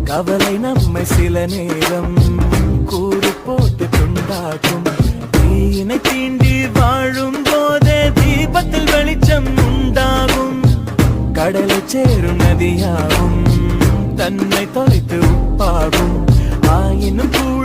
கவலை நம்மை சில நேரம் கூறு போட்டு துண்டாக்கும். தீயினை தீண்டி வாழும் போதே தீபத்தில் வெளிச்சம் உண்டாகும். கடலை சேரும் நதியாகும் தன்னை தொலைத்து உப்பாகும். ஆயினும் கூட